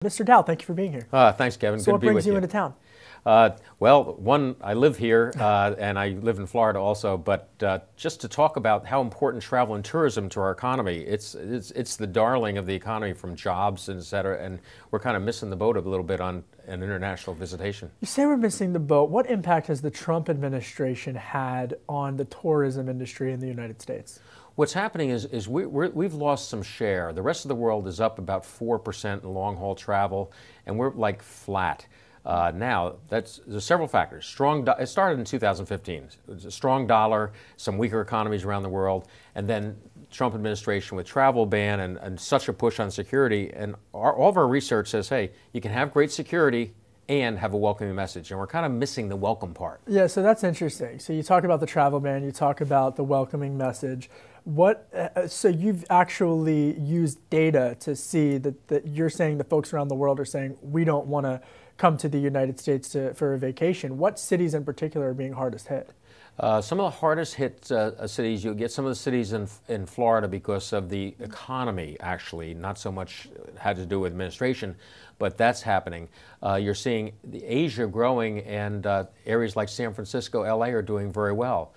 Mr. Dow, thank you for being here. Thanks, Kevin. So Good to be with you. what brings you into town? Well, I live here, and I live in Florida also, but just to talk about how important travel and tourism to our economy. It's the darling of the economy from jobs, et cetera, and we're kind of missing the boat a little bit on an international visitation. You say we're missing the boat. What impact has the Trump administration had on the tourism industry in the United States? What's happening is we've lost some share. The rest of the world is up about 4% in long-haul travel, and we're like flat. Now, there's several factors. It started in 2015. It was a strong dollar, some weaker economies around the world, and then Trump administration with travel ban and such a push on security. And all of our research says, hey, you can have great security and have a welcoming message. And we're kind of missing the welcome part. Yeah, so that's interesting. So you talk about the travel ban, you talk about the welcoming message. So you've actually used data to see that you're saying the folks around the world are saying, we don't want to come to the United States for a vacation. What cities in particular are being hardest hit? Some of the hardest hit cities, you'll get some of the cities in Florida because of the economy, actually, not so much had to do with administration, but that's happening. You're seeing Asia growing, and areas like San Francisco, LA are doing very well.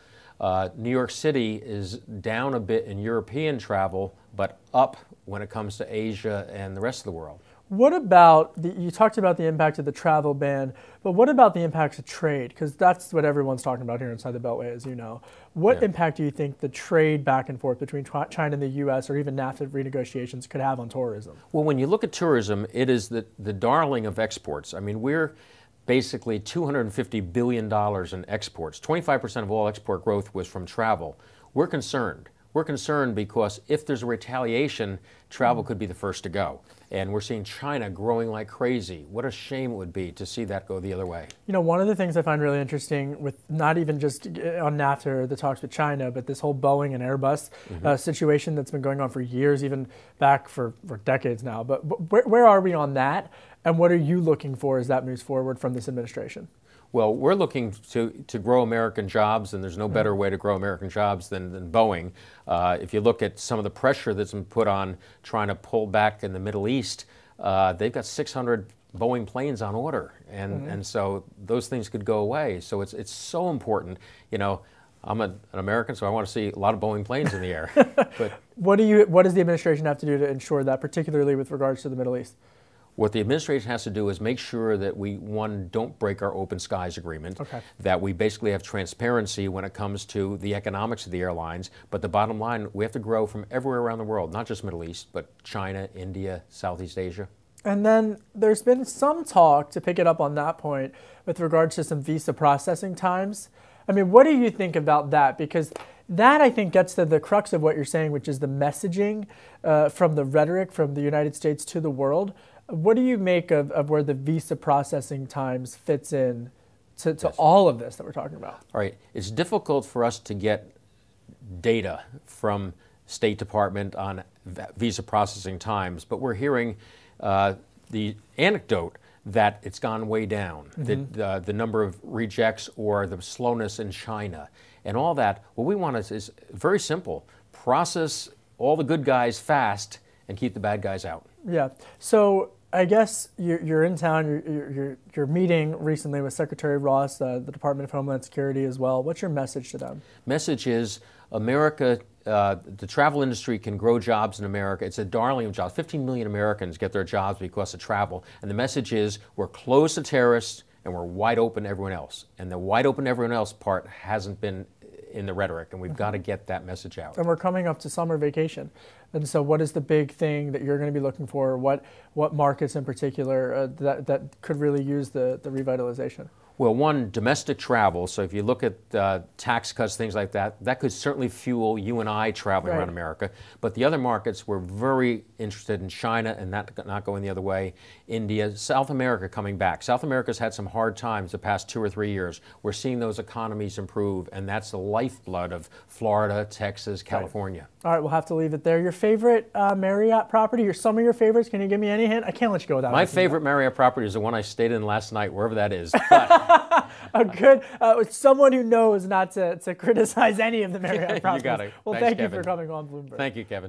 New York City is down a bit in European travel, but up when it comes to Asia and the rest of the world. What about, you talked about the impact of the travel ban, but what about the impacts of trade? Because that's what everyone's talking about here inside the Beltway, as you know. What impact do you think the trade back and forth between China and the U.S. or even NAFTA renegotiations could have on tourism? Well, when you look at tourism, it is the darling of exports. I mean, we're basically $250 billion in exports. 25% of all export growth was from travel. We're concerned. We're concerned because if there's a retaliation, travel could be the first to go. And we're seeing China growing like crazy. What a shame it would be to see that go the other way. You know, one of the things I find really interesting with not even just on NAFTA or the talks with China, but this whole Boeing and Airbus situation that's been going on for years, even back for decades now. But where are we on that? And what are you looking for as that moves forward from this administration? Well, we're looking to grow American jobs, and there's no better way to grow American jobs than Boeing. If you look at some of the pressure that's been put on trying to pull back in the Middle East, they've got 600 Boeing planes on order, and so those things could go away. So it's so important. You know, I'm an American, so I want to see a lot of Boeing planes in the air. But what does the administration have to do to ensure that, particularly with regards to the Middle East? What the administration has to do is make sure that we, one, don't break our open skies agreement, that we basically have transparency when it comes to the economics of the airlines, but the bottom line, we have to grow from everywhere around the world, not just Middle East, but China, India, Southeast Asia. And then there's been some talk, to pick it up on that point, with regards to some visa processing times. I mean, what do you think about that? Because that, I think, gets to the crux of what you're saying, which is the messaging from the rhetoric from the United States to the world. What do you make of where the visa processing times fits in to all of this that we're talking about? All right. It's difficult for us to get data from State Department on visa processing times, but we're hearing the anecdote that it's gone way down, the number of rejects or the slowness in China and all that. What we want is very simple. Process all the good guys fast and keep the bad guys out. Yeah. So I guess you're in town. You're meeting recently with Secretary Ross, the Department of Homeland Security as well. What's your message to them? Message is America. The travel industry can grow jobs in America. It's a darling of jobs. 15 million Americans get their jobs because of travel. And the message is we're closed to terrorists and we're wide open to everyone else. And the wide open to everyone else part hasn't been in the rhetoric, and we've got to get that message out. And we're coming up to summer vacation. And so what is the big thing that you're going to be looking for? What markets in particular that could really use the revitalization? Well, one, domestic travel. So if you look at tax cuts, things like that, that could certainly fuel you and I traveling around America. But the other markets, we're very interested in China and not going the other way. India, South America coming back. South America's had some hard times the past 2 or 3 years. We're seeing those economies improve, and that's the lifeblood of Florida, Texas, California. All right, we'll have to leave it there. Your favorite Marriott property, or some of your favorites, can you give me any hint? I can't let you go without My favorite Marriott property is the one I stayed in last night, wherever that is. But a good, someone who knows not to criticize any of the Marriott properties. You got it. Well, Thanks, thank Kevin. you for coming on Bloomberg. Thank you, Kevin.